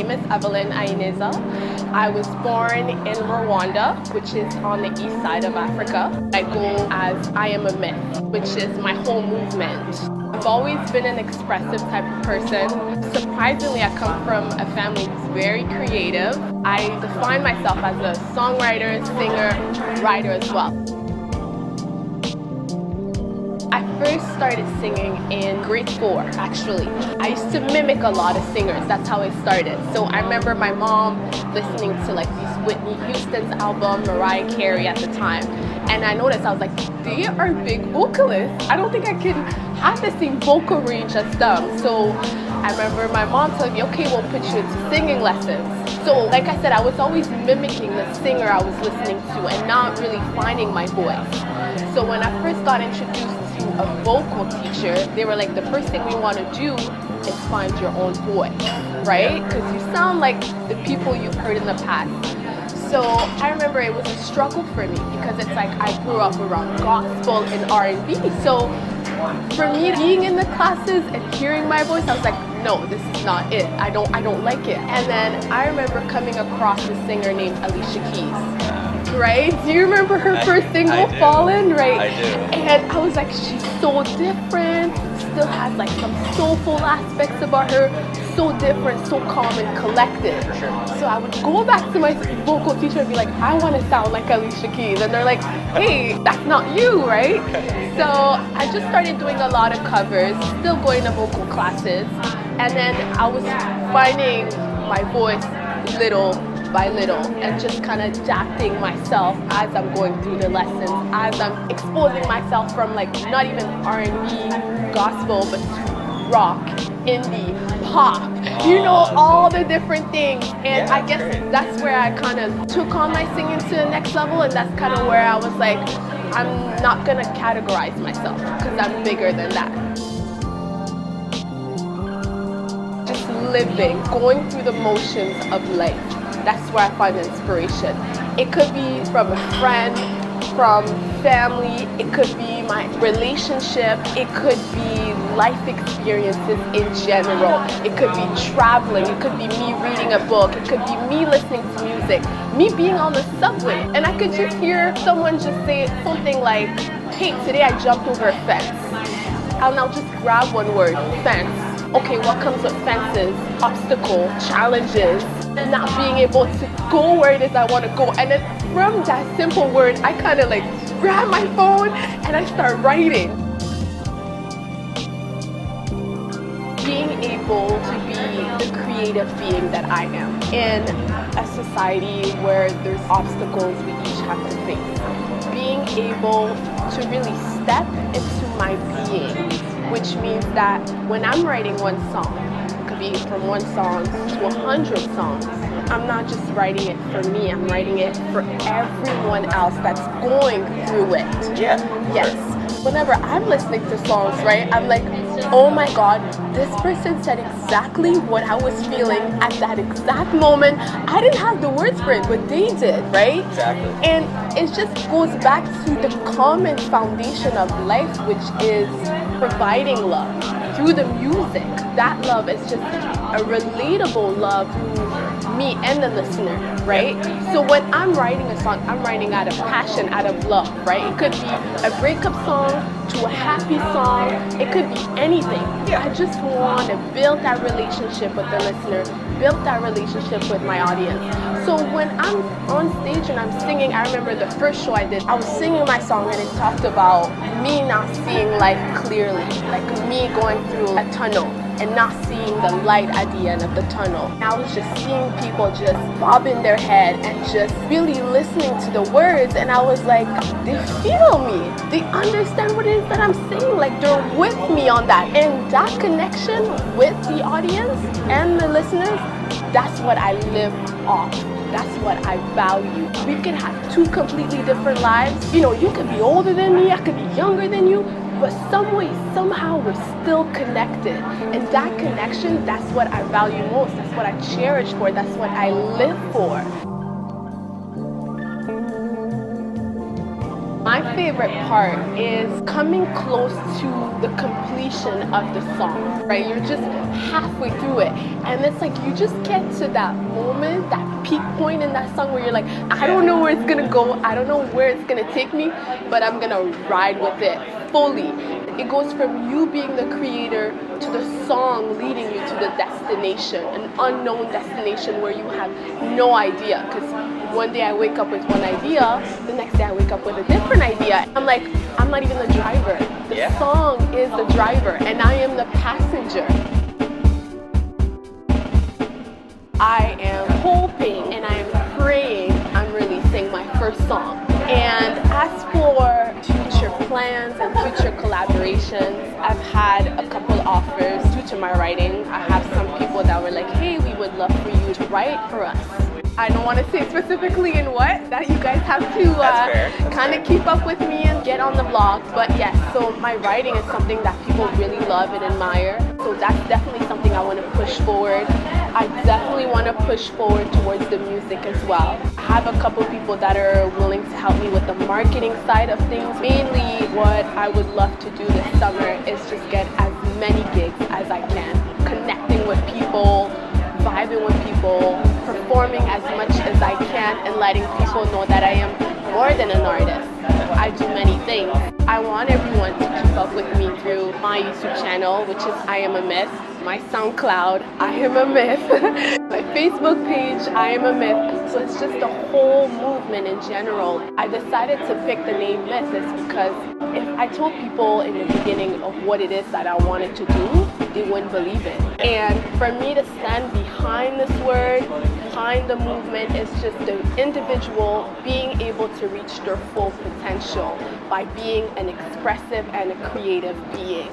name is Endeavours. I was born in Rwanda, which is on the east side of Africa. I go as I am a myth, which is my whole movement. I've always been an expressive type of person. Surprisingly, I come from a family that's very creative. I define myself as a songwriter, singer, writer as well. I first started singing in grade 4, actually. I used to mimic a lot of singers. That's how it started. So I remember my mom listening to like these Whitney Houston's album, Mariah Carey at the time. And I noticed, I was like, they are big vocalists. I don't think I can have the same vocal range as them. So I remember my mom telling me, okay, we'll put you into singing lessons. So like I said, I was always mimicking the singer I was listening to and not really finding my voice. So when I first got introduced to a vocal teacher, they were like, the first thing we want to do is find your own voice, right? Because you sound like the people you've heard in the past. So I remember it was a struggle for me because it's like I grew up around gospel and R&B. So for me, being in the classes and hearing my voice, I was like, no, this is not it. I don't like it. And then I remember coming across a singer named Alicia Keys, right? Do you remember her first single, Fallen, right? I do. And I was like, she's so different, still has like some soulful aspects about her, so different, so calm and collected. For sure. So I would go back to my vocal teacher and be like, I want to sound like Alicia Keys. And they're like, hey, that's not you, right? So I just started doing a lot of covers, still going to vocal classes. And then I was finding my voice little by little and just kind of adapting myself as I'm going through the lessons, as I'm exposing myself from like not even R&B, gospel, but to rock, indie, pop, you know, all the different things. And I guess that's where I kind of took on my singing to the next level, and that's kind of where I was like, I'm not gonna categorize myself because I'm bigger than that. Just living, going through the motions of life. That's where I find inspiration. It could be from a friend, from family, it could be my relationship, it could be life experiences in general. It could be traveling, it could be me reading a book, it could be me listening to music, me being on the subway, and I could just hear someone just say something like, hey, today I jumped over a fence. And I'll just grab one word, fence. Okay, what comes with fences? Obstacle, challenges, not being able to go where it is I want to go. And then from that simple word, I kind of like grab my phone and I start writing. Being able to be the creative being that I am in a society where there's obstacles we each have to face. Being able to really step into my being, which means that when I'm writing one song, it could be from one song to 100 songs, I'm not just writing it for me, I'm writing it for everyone else that's going through it. Yeah. Yes. Whenever I'm listening to songs, right, I'm like, oh my God, this person said exactly what I was feeling at that exact moment. I didn't have the words for it, but they did, right? Exactly. And it just goes back to the common foundation of life, which is providing love through the music. That love is just a relatable love to me and the listener, right? So when I'm writing a song, I'm writing out of passion, out of love, right? It could be a breakup song to a happy song. It could be anything. I just want to build that relationship with the listener, build that relationship with my audience. So when I'm on stage and I'm singing, I remember the first show I did, I was singing my song and it talked about me not seeing life clearly, like me going through a tunnel and not seeing the light at the end of the tunnel. I was just seeing people just bobbing their head and just really listening to the words, and I was like, they feel me. They understand what it is that I'm saying. Like, they're with me on that. And that connection with the audience and the listeners, that's what I live off. That's what I value. We can have two completely different lives. You know, you could be older than me, I could be younger than you, but some way, somehow we're still connected. And that connection, that's what I value most. That's what I cherish for. That's what I live for. My favorite part is coming close to the completion of the song, right? You're just halfway through it, and it's like you just get to that moment, that peak point in that song where you're like, I don't know where it's gonna go, I don't know where it's gonna take me, but I'm gonna ride with it fully. It goes from you being the creator to the song leading you to the destination, an unknown destination where you have no idea. Because one day I wake up with one idea, the next day I wake up with a different idea. I'm like, I'm not even the driver. The song is the driver, and I am the passenger. I am hoping and I am praying I'm releasing my first song. And as for future plans and future collaborations, I've had a couple offers due to my writing. I have some people that were like, hey, we would love for you to write for us. I don't want to say specifically in what, that you guys have to kind of keep up with me and get on the blog. But yes, so my writing is something that people really love and admire. So that's definitely something I want to push forward. I definitely want to push forward towards the music as well. I have a couple people that are willing to help me with the marketing side of things. Mainly what I would love to do this summer is just get as many gigs as I can, connecting with people, vibing with people, performing as much as I can, and letting people know that I am more than an artist. I do many things. I want everyone to keep up with me through my YouTube channel, which is I Am a Myth, my SoundCloud, I Am a Myth, my Facebook page, I Am a Myth. So it's just the whole movement in general. I decided to pick the name Myth is because if I told people in the beginning of what it is that I wanted to do, they wouldn't believe it. And for me to stand behind this word, behind the movement, is just the individual being able to reach their full potential by being an expressive and a creative being.